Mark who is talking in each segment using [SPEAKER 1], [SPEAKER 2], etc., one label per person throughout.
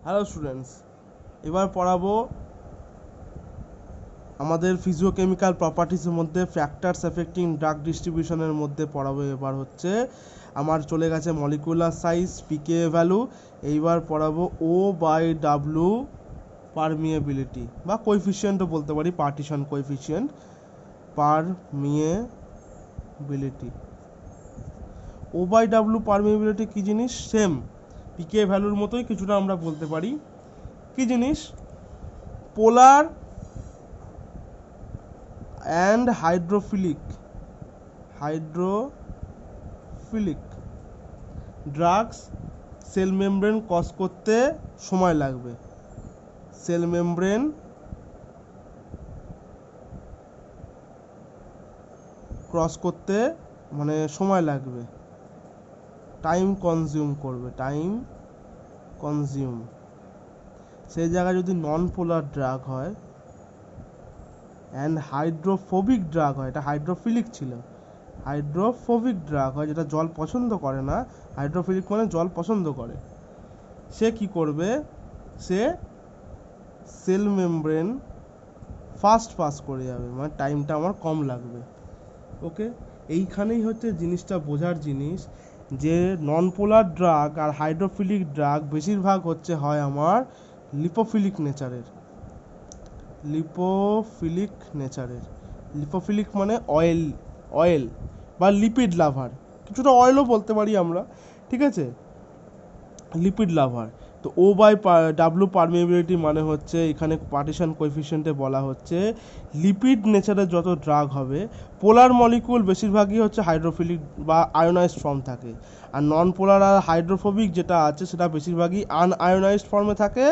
[SPEAKER 1] Hello students, এবার পড়াবো আমাদের ফিজিওকেমিক্যাল প্রপার্টিসের মধ্যে ফ্যাক্টরস এফেক্টিং ড্রাগ ডিস্ট্রিবিউশনের মধ্যে পড়াবো। এবার হচ্ছে আমার চলে গেছে মলিকুলার সাইজ, পিকে ভ্যালু। এইবার পড়াবো ও বাই ডাব্লু পারমিয়েবিলিটি বা কোএফিসিয়েন্টও বলতে পারি, partition coefficient, permeability. O by ডাব্লু পারমিয়েবিলিটি কী জিনিস? সেম পিকে ভ্যালুর মতোই কিছুটা আমরা বলতে পারি। কী জিনিস? পোলার and hydrophilic drugs cell membrane cross করতে সময় লাগবে। সেল মেমব্রেন ক্রস করতে মানে সময় লাগবে, টাইম কনজিউম করবে, সেই জায়গায় যদি নন পোলার ড্রাগ হয় অ্যান্ড হাইড্রোফোবিক ড্রাগ হয়, এটা হাইড্রোফিলিক ছিল, হাইড্রোফোবিক ড্রাগ হয় যেটা জল পছন্দ করে না, হাইড্রোফিলিক মানে জল পছন্দ করে, সে কি করবে? সে সেল মেমব্রেন ফাস্ট পাস করে যাবে, মানে টাইমটা আমার কম লাগবে। ওকে, এইখানেই হচ্ছে জিনিসটা বোঝার জিনিস যে নন পোলার ড্রাগ আর হাইড্রোফিলিক ড্রাগ বেশিরভাগ হচ্ছে হয় আমার লিপোফিলিক লিপোফিলিক মানে অয়েল বা লিপিড লাভার, কিছুটা অয়েলও বলতে পারি আমরা, ঠিক আছে, লিপিড লাভার। তো ও বাই ডাব্লু পারমিয়েবিলিটি মানে হচ্ছে এখানে পার্টিশন কোএফিসিয়েন্টে বলা হচ্ছে লিপিড নেচারের যত ড্রাগ হবে, পোলার মলিকুল বেশিরভাগই হচ্ছে হাইড্রোফিলিক বা আয়োনাইজড ফর্ম থাকে, আর নন পোলার আর হাইড্রোফোবিক যেটা আছে সেটা বেশিরভাগই আনআয়োনাইজড ফর্মে থাকে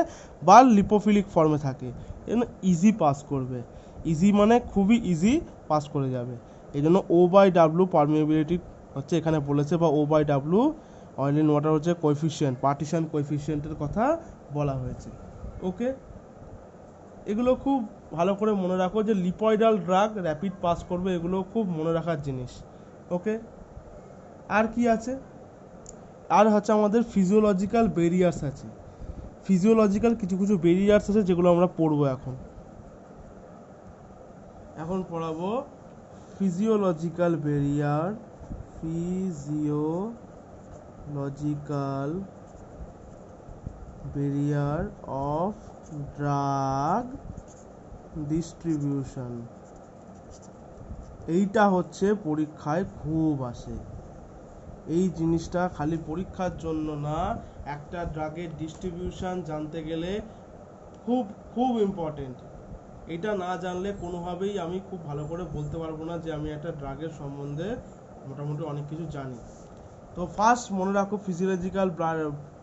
[SPEAKER 1] বা লিপোফিলিক ফর্মে থাকে। এই জন্য ইজি পাস করবে, ইজি মানে খুবই ইজি পাস করে যাবে। এই জন্য ও বাই ডাব্লু পারমিয়েবিলিটি হচ্ছে এখানে বলেছে, বা ও বাই ডাব্লু অয়েল ইন ওয়াটার হচ্ছে কোএফিসিয়েন্ট, পার্টিশন কোএফিসিয়েন্টের কথা বলা হয়েছে। ওকে, এগুলো খুব ভালো করে মনে রাখো যে লিপয়েডাল ড্রাগ র্যাপিড পাস করবে, এগুলো খুব মনে রাখার জিনিস। ওকে, আর কি আছে? আর হচ্ছে আমাদের ফিজিওলজিক্যাল ব্যারিয়ার্স আছে, ফিজিওলজিক্যাল কিছু কিছু ব্যারিয়ার্স আছে যেগুলো আমরা পড়বো এখন পড়াবো physiological barrier, of drug distribution. এইটা হচ্ছে পরীক্ষায় খুব আসে, এই জিনিসটা খালি পরীক্ষার জন্য না, একটা ড্রাগের ডিস্ট্রিবিউশন জানতে গেলে খুব খুব ইম্পর্টেন্ট। এটা না জানলে কোনোভাবেই আমি খুব ভালো করে বলতে পারবো না যে আমি একটা ড্রাগের সম্বন্ধে মোটামুটি অনেক কিছু জানি। তো ফার্স্ট মনে রাখো ফিজিওলজিক্যাল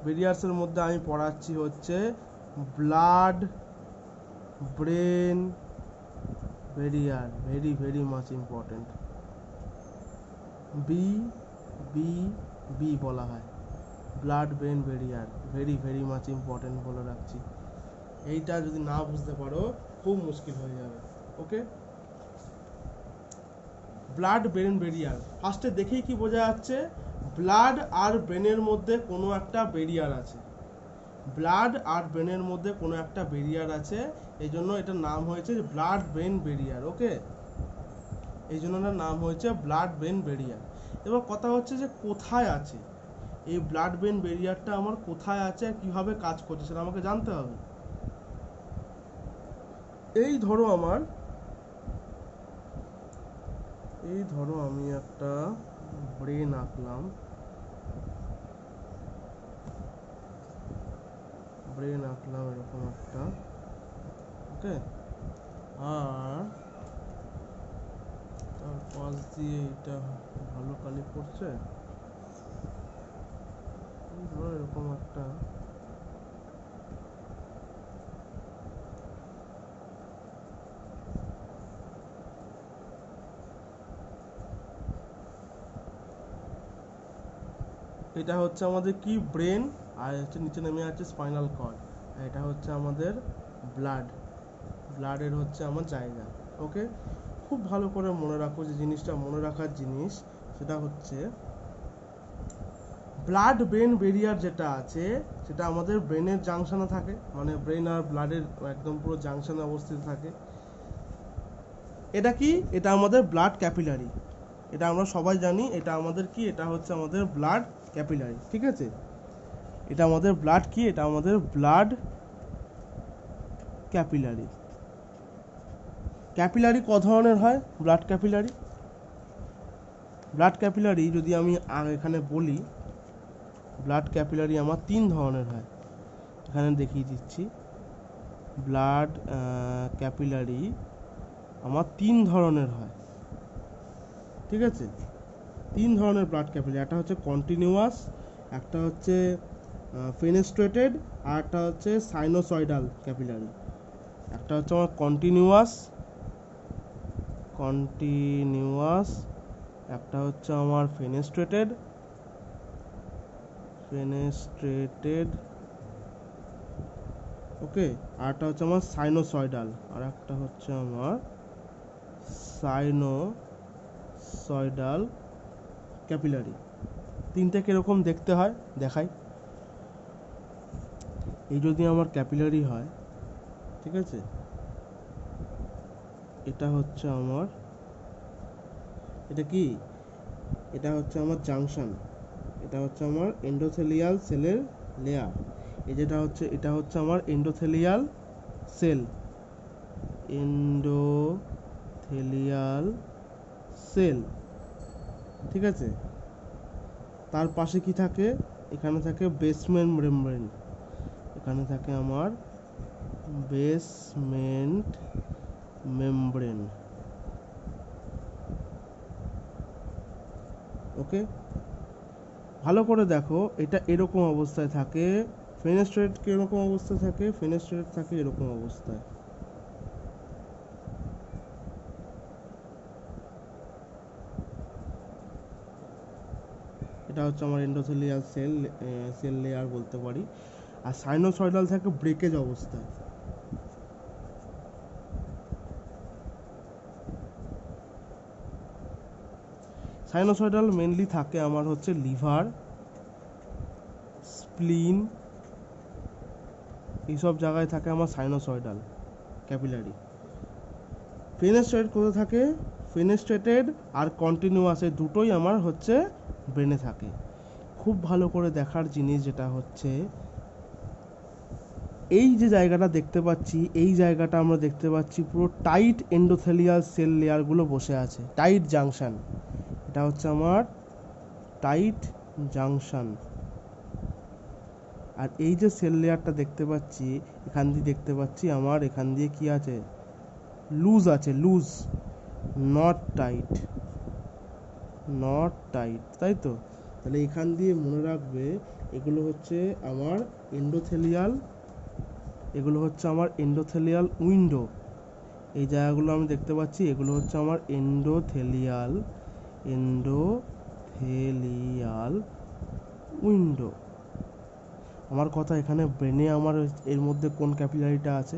[SPEAKER 1] ব্যারিয়ার্সের মধ্যে আমি পড়াচ্ছি হচ্ছে blood brain barrier, very very much important. বি বলা হয়, blood brain barrier, very very much important বলে রাখছি। এইটা যদি না বুঝতে পারো খুব মুশকিল হয়ে যাবে। ওকে, ব্লাড ব্রেন ব্যারিয়ার ফার্স্টে দেখেই কি বোঝা যাচ্ছে? ব্লাড আর ব্রেনের মধ্যে কোনো একটা ব্যারিয়ার আছে, ব্লাড আর ব্রেনের মধ্যে কোনো একটা ব্যারিয়ার আছে, এই জন্য এটার নাম হয়েছে ব্লাড ব্রেন ব্যারিয়ার। ওকে, এই জন্য এটার নাম হয়েছে ব্লাড ব্রেন ব্যারিয়ার। এবার কথা হচ্ছে যে কোথায় আছে এই ব্লাড ব্রেন ব্যারিয়ারটা, আমার কোথায় আছে আর কীভাবে কাজ করছে সেটা আমাকে জানতে হবে। এই ধরো আমি একটা ব্রেন আঁকলাম, এরকম একটা। ওকে, আর তার পাশ দিয়ে এটা ভালো কালি পড়ছে, ধরো এরকম একটা এটা হচ্ছে আমাদের কি ব্রেন, আর হচ্ছে নিচে নেমে আছে স্পাইনাল কর্ড, এটা হচ্ছে আমাদের ব্লাডের হচ্ছে আমার জায়গা। ওকে, খুব ভালো করে মনে রাখো, যে জিনিসটা মনে রাখার জিনিস সেটা হচ্ছে ব্লাড ব্রেন ব্যারিয়ার যেটা আছে যেটা আমাদের ব্রেনের জাংশনে থাকে, মানে ব্রেন আর ব্লাডের একদম পুরো জাংশনে অবস্থিত থাকে। এটা কি? এটা আমাদের ব্লাড ক্যাপিলারি। এটা আমরা সবাই জানি, এটা আমাদের কি? এটা হচ্ছে আমাদের ব্লাড ক্যাপিলারি, ঠিক আছে? এটা আমাদের ব্লাড কি? এটা আমাদের ব্লাড ক্যাপিলারি। ক্যাপিলারি ক ধরনের হয়? ব্লাড ক্যাপিলারি, ব্লাড ক্যাপিলারি যদি আমি এখানে বলি, ব্লাড ক্যাপিলারি আমার 3 ধরনের হয়। এখানে দেখিয়ে দিচ্ছি, ব্লাড ক্যাপিলারি আমার 3 ধরনের হয়, ঠিক আছে? 3 ধরনের ব্লাড ক্যাপিলারি। একটা হচ্ছে কন্টিনিউয়াস, একটা হচ্ছে ফেনেস্ট্রেটেড, আর একটা হচ্ছে সাইনোসয়েডাল ক্যাপিলারি। একটা হচ্ছে আমার কন্টিনিউয়াস, একটা হচ্ছে আমার ফেনেস্ট্রেটেড, ওকে, আর একটা হচ্ছে আমার সাইনোসয়েডাল, আর একটা হচ্ছে আমার সাইনোসয়েডাল ক্যাপিলারি। 3টে কিরকম দেখতে হয় দেখাই। এই যদি আমার ক্যাপিলারি হয়, ঠিক আছে, এটা হচ্ছে আমার, এটা কি? এটা হচ্ছে আমার জাংশন, এটা হচ্ছে আমার এন্ডোথেলিয়াল সেলের লেয়ার। এই যেটা হচ্ছে, এটা হচ্ছে আমার এন্ডোথেলিয়াল সেল, এন্ডোথেলিয়াল সেল, ঠিক আছে? তার পাশে কি থাকে? এখানে থাকে বেসমেন্ট মেমব্রেন, এখানে থাকে আমার বেসমেন্ট মেমব্রেন, ওকে। ভালো করে দেখো, এটা এরকম অবস্থায় থাকে। ফেনেস্ট্রেট কিরকম অবস্থায় থাকে? ফেনেস্ট্রেট থাকে এরকম অবস্থায়, এটা হচ্ছে আমার এন্ডোথেলিয়াল সেল লেয়ার বলতে পারি। আর সাইনোসয়েডাল থাকে ব্রেকেজ অবস্থায়। সাইনোসয়েডাল মেনলি থাকে আমার হচ্ছে লিভার, স্প্লিন, এইসব জায়গায় থাকে আমার সাইনোসয়েডাল ক্যাপিলারি। ফেনেস্ট্রেট কোথায় থাকে? ফেনেস্ট্রেটেড আর কন্টিনিউয়াস, এই দুটোই আমার হচ্ছে ব্রেনে থাকে। খুব ভালো করে দেখার জিনিস যেটা হচ্ছে, এই যে জায়গাটা দেখতে পাচ্ছি, এই জায়গাটা আমরা দেখতে পাচ্ছি পুরো টাইট এন্ডোথেলিয়াল সেল লেয়ারগুলো বসে আছে, টাইট জাংশন। এটা হচ্ছে আমার টাইট জাংশন। আর এই যে সেল লেয়ারটা দেখতে পাচ্ছি, এখান দিয়ে দেখতে পাচ্ছি আমার এখান দিয়ে কি আছে? লুজ আছে, লুজ, নট টাইট, তাই তো? তাহলে এখান দিয়ে মনে রাখবে, এগুলো হচ্ছে আমার এন্ডোথেলিয়াল উইন্ডো। এই জায়গাগুলো আমি দেখতে পাচ্ছি, এগুলো হচ্ছে আমার এন্ডোথেলিয়াল উইন্ডো। আমার কথা, এখানে ব্রেনে আমার এর মধ্যে কোন ক্যাপিলারিটা আছে?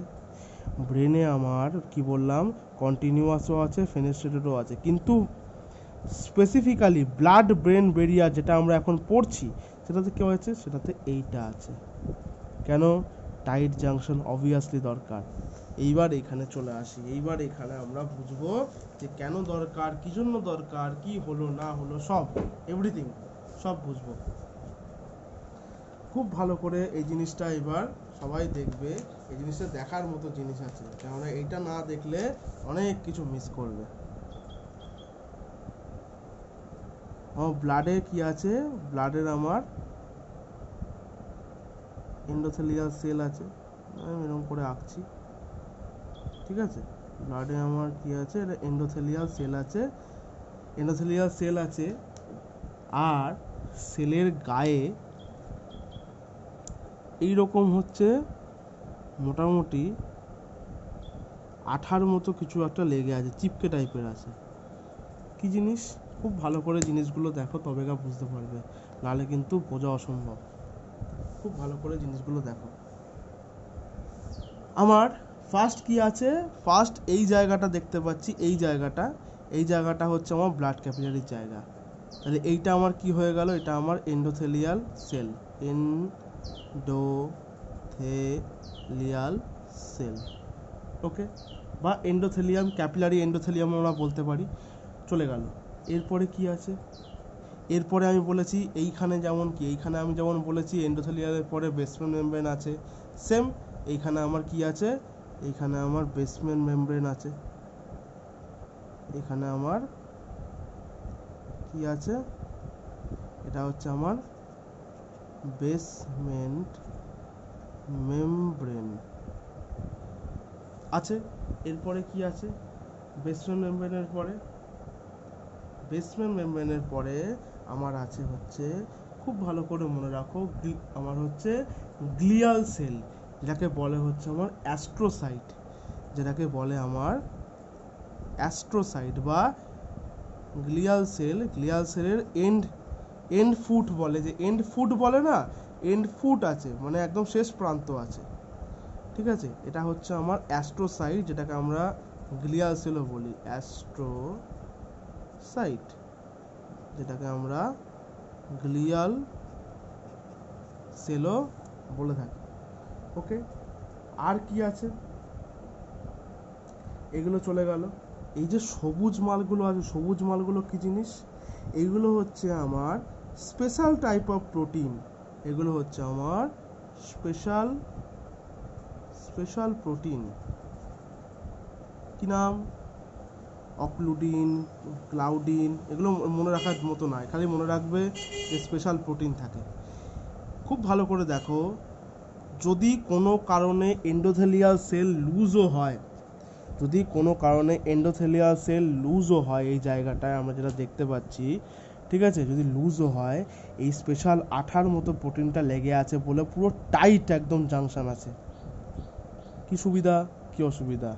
[SPEAKER 1] ব্রেনে আমার কি বললাম, কন্টিনিউয়াসও আছে, ফেনেস্ট্রেটেডও আছে, কিন্তু স্পেসিফিক্যালি ব্লাড ব্রেন বেরিয়ার যেটা আমরা এখন পড়ছি, সেটাতে কেউ আছে? সেটাতে এইটা আছে। কেন? টাইট জাংশন অবভিয়াসলি দরকার। এইবার এখানে চলে আসি, এইবার এখানে আমরা বুঝবো যে কেন দরকার, কি জন্য দরকার, কি হলো না হলো, সব এভরিথিং সব বুঝবো। খুব ভালো করে এই জিনিসটা এবার সবাই দেখবে। এই জিনিসটা দেখার মতো জিনিস আছে, কেননা এইটা না দেখলে অনেক কিছু মিস করবে। আমার ব্লাডে কি আছে? ব্লাডের আমার এন্ডোথেলিয়াল সেল আছে, আমি এরকম করে আঁকছি, ঠিক আছে? ব্লাডে আমার কি আছে? এটা এন্ডোথেলিয়াল সেল আছে। আর সেলের গায়ে এইরকম হচ্ছে মোটামুটি আঠার মতো কিছু একটা লেগে আছে, চিপকে টাইপের আছে। কি জিনিস? খুব ভালো করে জিনিসগুলো দেখো, তবে বুঝতে পারবে, নাহলে কিন্তু বোঝা অসম্ভব। খুব ভালো করে জিনিসগুলো দেখো। আমার ফার্স্ট কি আছে? ফার্স্ট এই জায়গাটা দেখতে পাচ্ছি, এই জায়গাটা হচ্ছে আমার ব্লাড ক্যাপিলারির জায়গা। তাহলে এইটা আমার কি হয়ে গেল? এটা আমার এন্ডোথেলিয়াল সেল, এন্ডোথেলিয়াল সেল, ওকে, বা এন্ডোথেলিয়াম, ক্যাপিলারি এন্ডোথেলিয়াম আমরা বলতে পারি। চলে গেল। এরপরে কি আছে, এরপরে আমি বলেছি এইখানে যেমন কি, এইখানে আমি যেমন বলেছি এন্ডোথেলিয়ালের পরে বেসমেন্ট মেমব্রেন আছে, সেম এইখানে আমার কি আছে, এইখানে আমার বেসমেন্ট মেমব্রেন আছে, এখানে আমার কি আছে, এটা হচ্ছে আমার বেসমেন্ট মেমব্রেন আছে। এরপরে কি আছে, বেসমেন্ট মেমব্রেনের পরে, বেসমেন্ট মেমব্রেনের পরে আমার আছে হচ্ছে, খুব ভালো করে মনে রাখো, আমার হচ্ছে গ্লিয়াল সেল, যেটাকে বলে হচ্ছে আমার অ্যাস্ট্রোসাইট, যেটাকে বলে আমার অ্যাস্ট্রোসাইট বা গ্লিয়াল সেল। গ্লিয়াল সেলের এন্ড ফুট বলে, যে এন্ড ফুট বলে না, এন্ড ফুট আছে, মানে একদম শেষ প্রান্ত আছে, ঠিক আছে। এটা হচ্ছে আমার অ্যাস্ট্রোসাইট, যেটাকে আমরা গ্লিয়াল সেলও বলি, অ্যাস্ট্রোসাইট, যেটাকে আমরা গ্লিয়াল সেলও বলে থাকি, ওকে। আর কি আছে, এগুলো চলে গেল। এই যে সবুজ মালগুলো আছে, সবুজ মালগুলো কি জিনিস, এইগুলো হচ্ছে আমার স্পেশাল টাইপ অফ প্রোটিন, এগুলো হচ্ছে আমার স্পেশাল প্রোটিন। কি নাম, অক্লুডিন, ক্লাউডিন, এগুলো মনে রাখার মতো নয়, খালি মনে রাখবে যে স্পেশাল প্রোটিন থাকে। খুব ভালো করে দেখো, যদি কোনো কারণে এন্ডোথেলিয়াল সেল লুজও হয়, যদি কোনো কারণে এন্ডোথেলিয়াল সেল লুজও হয়, এই জায়গাটায় আমরা যেটা দেখতে পাচ্ছি, ঠিক আছে, যদি লুজও হয়, এই স্পেশাল আঠার মতো প্রোটিনটা লেগে আছে বলে পুরো টাইট একদম জাংশন আছে। কি সুবিধা কি অসুবিধা,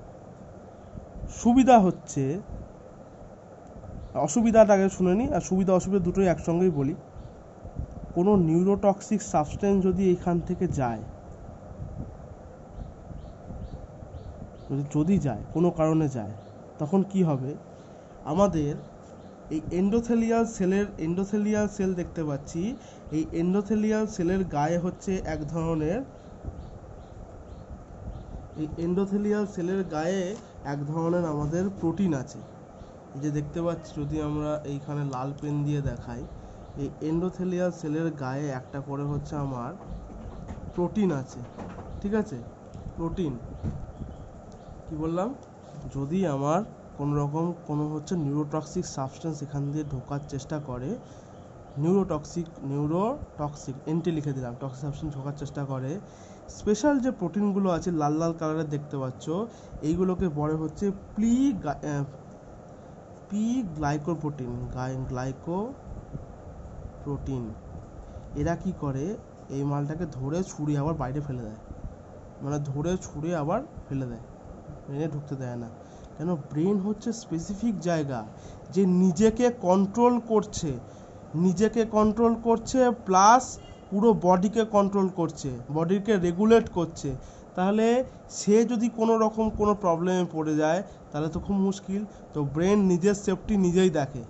[SPEAKER 1] সুবিধা হচ্ছে, অসুবিধাটাকে শুনে নিই, আর সুবিধা অসুবিধা দুটোই একসঙ্গেই বলি। কোনো নিউরোটক্সিক সাবস্টেন্স যদি এখান থেকে যায়, যদি যায়, কোনো কারণে যায়, তখন কি হবে, আমাদের এই এন্ডোথেলিয়াল সেল দেখতে পাচ্ছি, এই এন্ডোথেলিয়াল সেলের গায়ে হচ্ছে এক ধরনের, এই এন্ডোথেলিয়াল সেলের গায়ে এক ধরনের আমাদের প্রোটিন আছে, এই যে দেখতে পাচ্ছি, যদি আমরা এইখানে লাল পেন দিয়ে দেখাই, এই এন্ডোথেলিয়াল সেলের গায়ে একটা করে হচ্ছে আমার প্রোটিন আছে, ঠিক আছে। প্রোটিন কি বললাম, যদি আমার কোনো রকম কোনো হচ্ছে নিউরোটক্সিক সাবস্টেন্স এখান দিয়ে ঢোকার চেষ্টা করে, নিউরোটক্সিক এন্টি লিখে দিলাম, টক্সিক সাবস্টেন্স ঢোকার চেষ্টা করে, স্পেশাল যে প্রোটিনগুলো আছে লাল লাল কালারের দেখতে পাচ্ছ, এইগুলোকে বলে হচ্ছে গ্লাইকোপ্রোটিন। এরা কি করে, এই মালটাকে ধরে ছুঁড়ে আবার বাইরে ফেলে দেয়, মানে ধরে ছুঁড়ে আবার ফেলে দেয়, ব্রেনে ঢুকতে দেয় না। কেন, ব্রেন হচ্ছে স্পেসিফিক জায়গা, যে নিজেকে কন্ট্রোল করছে প্লাস পুরো বডিকে কন্ট্রোল করছে, বডিকে রেগুলেট করছে। তাহলে সে যদি কোনো রকম কোনো প্রবলেমে পড়ে যায়, তাহলে তো খুব মুশকিল। তো ব্রেন নিজের সেফটি নিজেই দেখে,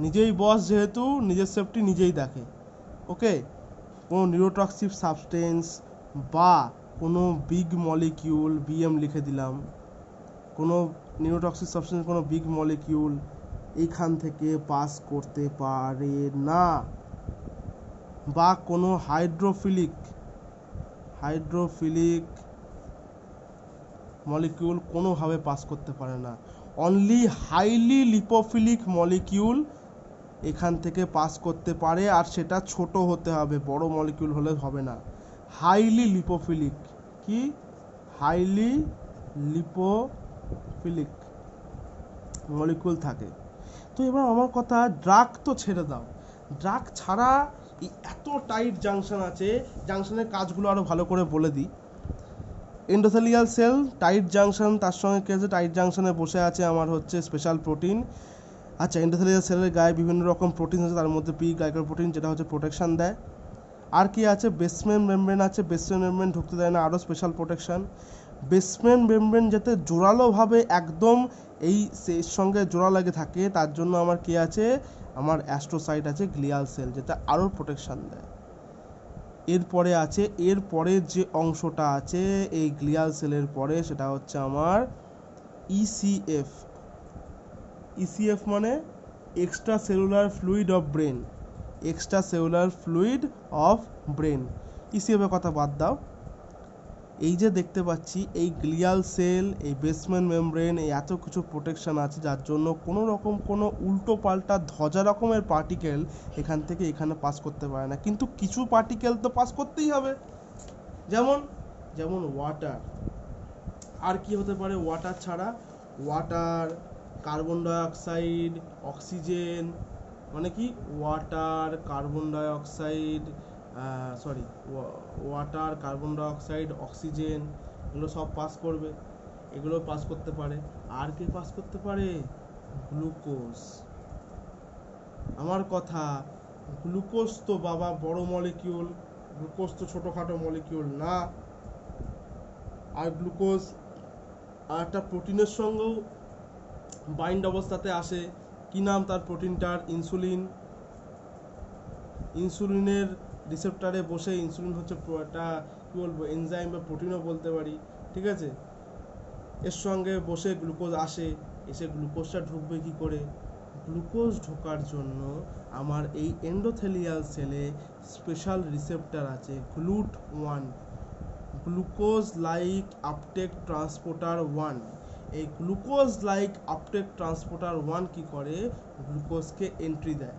[SPEAKER 1] নিজেই বস, যেহেতু নিজের সেফটি নিজেই দেখে, ওকে। কোনো নিউরোটক্সিক সাবস্টেন্স বা কোনো বিগ মলিকিউল, বিএম লিখে দিলাম, কোনো নিউরোটক্সিক সাবস্টেন্স, কোনো বিগ মলিকিউল এইখান থেকে পাস করতে পারে না, বা কোনো হাইড্রোফিলিক মলিকিউল কোনোভাবে পাস করতে পারে না। অনলি হাইলি লিপোফিলিক মলিকিউল এখান থেকে পাস করতে পারে, আর সেটা ছোট হতে হবে, বড় মলিকিউল হলে হবে না। হাইলি লিপোফিলিক মলিকিউল থাকে। তো এবার আমার কথা, ড্রাগ তো ছেড়ে দাও, ড্রাগ ছাড়া এই এত টাইট জাংশন আছে, জাংশনের কাজগুলো আরও ভালো করে বলে দিই। এন্ডোথেলিয়াল সেল টাইট জাংশন, তার সঙ্গে কি আছে, টাইট জাংশনে বসে আছে আমার হচ্ছে স্পেশাল প্রোটিন। আচ্ছা, এন্ডোথেলিয়াল সেলের গায়ে বিভিন্ন রকম প্রোটিন আছে, তার মধ্যে গ্লাইকোপ্রোটিন, যেটা হচ্ছে প্রোটেকশন দেয়। আর কি আছে, বেসমেন্ট মেমব্রেন আছে, বেসমেন্ট মেমব্রেন ঢুকতে দেয় না, আরও স্পেশাল প্রোটেকশন। বেসমেন্ট মেমব্রেন যাতে জোরালোভাবে একদম এই এর সঙ্গে জোড়া লাগে থাকে, তার জন্য আমার কি আছে, আমার অ্যাস্ট্রোসাইট আছে, গ্লিয়াল সেল, যেটা আরও প্রোটেকশন দেয়। এরপরে আছে, এর পরের যে অংশটা আছে এই গ্লিয়াল সেলের পরে, সেটা হচ্ছে আমার ইসিএফ। ইসিএফ মানে extra cellular fluid of brain, extra cellular fluid of brain. ইসিএফের কথা বাদ দাও, এই যে দেখতে পাচ্ছি এই গ্লিয়াল সেল, এই বেসমেন্ট মেমব্রেন, এই এত কিছু প্রোটেকশন আছে যার জন্য কোনো রকম কোনো উল্টো পাল্টা ধজা রকমের পার্টিকেল এখান থেকে এখানে পাস করতে পারে না। কিন্তু কিছু পার্টিকেল তো পাস করতেই হবে, যেমন যেমন ওয়াটার। আর কি হতে পারে ওয়াটার ছাড়া? ওয়াটার, কার্বন ডাইঅক্সাইড, অক্সিজেন, মানে কি water, carbon dioxide, water, carbon dioxide, oxygen, এগুলো সব পাস করবে, এগুলো পাস করতে পারে। আর কি পাস করতে পারে? গ্লুকোজ। আমার কথা, গ্লুকোজ তো বাবা বড় মলিকিউল, গ্লুকোজ তো ছোটোখাটো মলিকিউল না। আর গ্লুকোজ আর একটা প্রোটিনের সঙ্গেও বাইন্ড অবস্থাতে আসে। কি নাম তার প্রোটিনটার? ইনসুলিন। ইনসুলিনের রিসেপ্টারে বসে, ইনসুলিন হচ্ছে একটা কী বলবো এনজাইম বা প্রোটিনও বলতে পারি, ঠিক আছে, এর সঙ্গে বসে গ্লুকোজ আসে, এসে গ্লুকোজটা ঢুকবে কি করে? গ্লুকোজ ঢোকার জন্য আমার এই এন্ডোথেলিয়াল সেলে স্পেশাল রিসেপ্টার আছে, GLUT1, glucose like uptake transporter 1। এই গ্লুকোজ লাইক আপটেক ট্রান্সপোর্টার 1 কি করে? গ্লুকোজকে এন্ট্রি দেয়,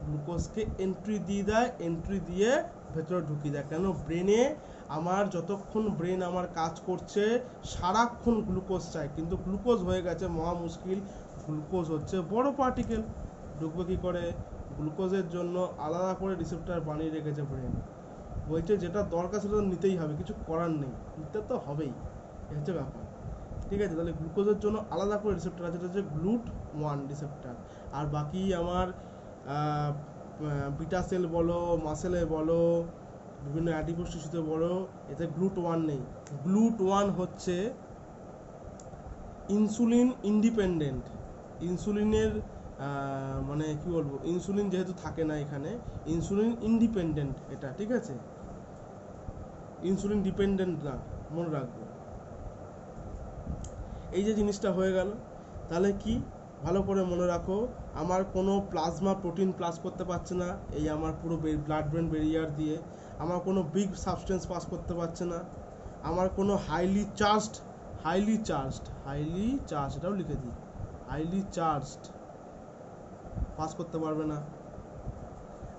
[SPEAKER 1] গ্লুকোজকে এন্ট্রি দিয়ে দেয়, এন্ট্রি দিয়ে ভেতরে ঢুকিয়ে দেয়। কেন? ব্রেনে আমার যতক্ষণ ব্রেন আমার কাজ করছে সারাক্ষণ গ্লুকোজ চাই, কিন্তু গ্লুকোজ হয়ে গেছে মহা মুশকিল। গ্লুকোজ হচ্ছে বড় পার্টিকেল, ঢুকবে কী করে? গ্লুকোজের জন্য আলাদা করে রিসেপ্টার বানিয়ে রেখেছে ব্রেন, বলছে যেটা দরকার সেটা নিতেই হবে, কিছু করার নেই, নিতে তো হবেই, এই হচ্ছে ব্যাপার, ঠিক আছে। তাহলে গ্লুকোজের জন্য আলাদা করে রিসেপ্টার আছে, যেটা হচ্ছে GLUT1 রিসেপ্টার। আর বাকি আমার বিটা সেল বলো, মাসেলে বলো, বিভিন্ন অ্যাডিপোজ টিস্যুতে বলো, এতে GLUT1 নেই। GLUT1 হচ্ছে ইনসুলিন ইন্ডিপেন্ডেন্ট, ইনসুলিনের মানে কি বলবো, ইনসুলিন যেহেতু থাকে না এখানে, ইনসুলিন ইন্ডিপেন্ডেন্ট এটা, ঠিক আছে, ইনসুলিন ডিপেন্ডেন্ট না, মনে রাখবো। এই যে জিনিসটা হয়ে গেল, তাহলে কি ভালো করে মনে রাখো, আমার কোনো প্লাজমা প্রোটিন প্লাস করতে পারছে না এই আমার পুরো ব্লাড ব্রেন ব্যারিয়ার দিয়ে, আমার কোনো বিগ সাবস্টেন্স পাস করতে পারছে না, আমার কোনো হাইলি চার্জড, এটাও লিখে দিই, হাইলি চার্জড পাস করতে পারবে না,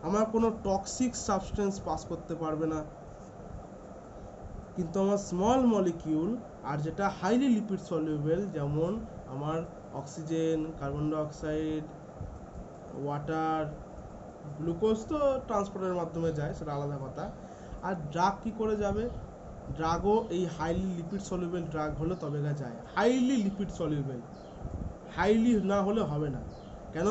[SPEAKER 1] আমার কোনো টক্সিক সাবস্টেন্স পাস করতে পারবে না। কিন্তু আমার স্মল মলিকিউল আর যেটা হাইলি লিপিড সলিউবেল, যেমন আমার oxygen, carbon dioxide, water, glucose তো ট্রান্সপোর্টের মাধ্যমে যায়, সেটা আলাদা কথা। আর ড্রাগ কি করে যাবে? ড্রাগও এই হাইলি লিপিড সলিউবেল ড্রাগ হলে তবে যায়, হাইলি লিপিড সলিউবেল, হাইলি না হলে হবে না। কেন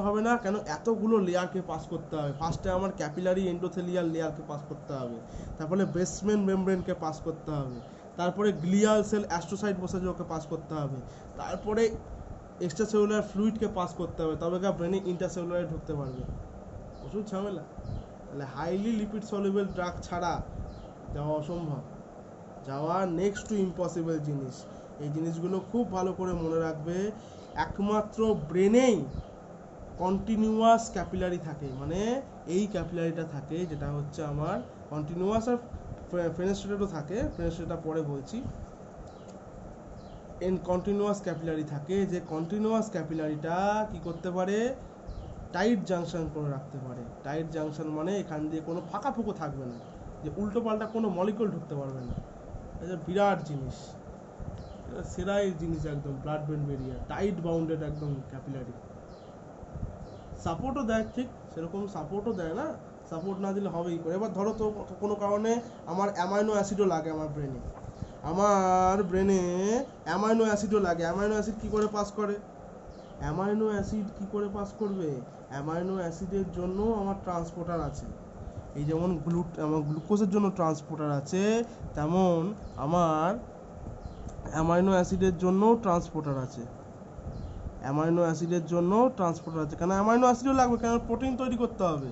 [SPEAKER 1] হবে না? কেন এতগুলো লেয়ারকে পাস করতে হবে। ফার্স্টে আমার ক্যাপিলারি এন্ডোথেলিয়াল লেয়ারকে পাস করতে হবে, তারপরে বেসমেন্ট মেমব্রেনকে পাস করতে হবে, তারপরে গ্লিয়াল সেল অ্যাস্ট্রোসাইট বসে ওকে পাস করতে হবে, তারপরে এক্সট্রা সেলুলার ফ্লুইডকে পাস করতে হবে, তবে ব্রেনে ইন্টারসেলুলারে ঢুকতে পারবে। প্রচুর ঝামেলা। তাহলে হাইলি লিপিড সলিউবল ড্রাগ ছাড়া যাওয়া অসম্ভব, যাওয়া নেক্সট টু ইম্পসিবল জিনিস। এই জিনিসগুলো খুব ভালো করে মনে রাখবে। একমাত্র ব্রেনেই কন্টিনিউয়াস ক্যাপিলারি থাকে, মানে এই ক্যাপিলারিটা থাকে যেটা হচ্ছে আমার কন্টিনিউয়াস, আর ফেনেস্ট্রেটও থাকে, ফেনেস্ট্রেটটা পরে বলছি। কন্টিনিউয়াস ক্যাপিলারি থাকে, যে কন্টিনিউয়াস ক্যাপিলারিটা কি করতে পারে? টাইট জাংশন করে রাখতে পারে। টাইট জাংশন মানে এখান দিয়ে কোনো ফাঁকা ফুঁকো থাকবে না, যে উল্টো পাল্টা কোনো মলিকুল ঢুকতে পারবে না। এটা বিরাট জিনিস, এটা সেরাই জিনিস একদম, blood brain barrier tight bounded একদম ক্যাপিলারি। সাপোর্টও দেয়, ঠিক সেরকম সাপোর্টও দেয় না, সাপোর্ট না দিলে হবেই করে। এবার ধরো তো কোনো কারণে আমার অ্যামাইনো অ্যাসিডও লাগে, আমার ব্রেনে অ্যামাইনো অ্যাসিডও লাগে। অ্যামাইনো অ্যাসিড কী করে পাস করে? অ্যামাইনো অ্যাসিড কী করে পাস করবে? অ্যামাইনো অ্যাসিডের জন্য আমার ট্রান্সপোর্টার আছে, এই যেমন আমার গ্লুকোজের জন্য ট্রান্সপোর্টার আছে, তেমন আমার অ্যামাইনো অ্যাসিডের জন্য ট্রান্সপোর্টার আছে, অ্যামাইনো অ্যাসিডের জন্য ট্রান্সপোর্টার আছে। কেন অ্যামাইনো অ্যাসিডও লাগবে? কেন প্রোটিন তৈরি করতে হবে,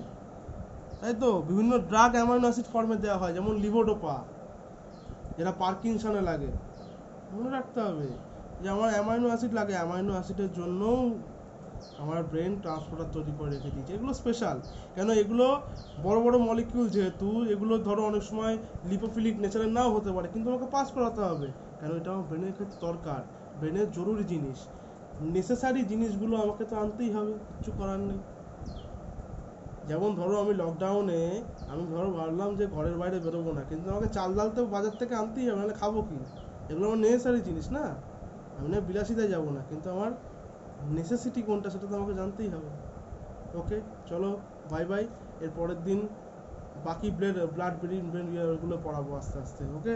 [SPEAKER 1] তাই তো বিভিন্ন ড্রাগ অ্যামাইনো অ্যাসিড ফর্মে দেওয়া হয়, যেমন লিভোডোপা, যেটা পার্কিনসনে লাগে। মনে রাখতে হবে যে আমার অ্যামাইনো অ্যাসিড লাগে, অ্যামাইনো অ্যাসিডের জন্যও আমার ব্রেন ট্রান্সপোর্টার তৈরি করে রেখে দিয়েছে। এগুলো স্পেশাল, কেন এগুলো বড় বড় মলিকিউল, যেহেতু এগুলো ধরো অনেক সময় লিপোফিলিক নেচারের নাও হতে পারে, কিন্তু আমাকে পাস করাতে হবে, কেন এটা আমার ব্রেনের ক্ষেত্রে দরকার, ব্রেনের জরুরি জিনিস, নেসেসারি জিনিসগুলো আমাকে তো আনতেই হবে, কিছু করার নেই। যেমন ধরো আমি লকডাউনে আমি ধরো ভাবলাম যে ঘরের বাইরে বেরোবো না, কিন্তু আমাকে চাল ডাল তো বাজার থেকে আনতেই হবে, নাহলে খাবো কি? এগুলো আমার নেসেসারি জিনিস না, আমি না বিলাসিতায় যাবো না, কিন্তু আমার নেসেসিটি কোনটা সেটা তো আমাকে জানতেই হবে। ওকে, চলো, বাই বাই। এর পরের দিন বাকি ব্লাড ব্রেন ব্রেন গুলো পড়াবো আস্তে আস্তে। ওকে।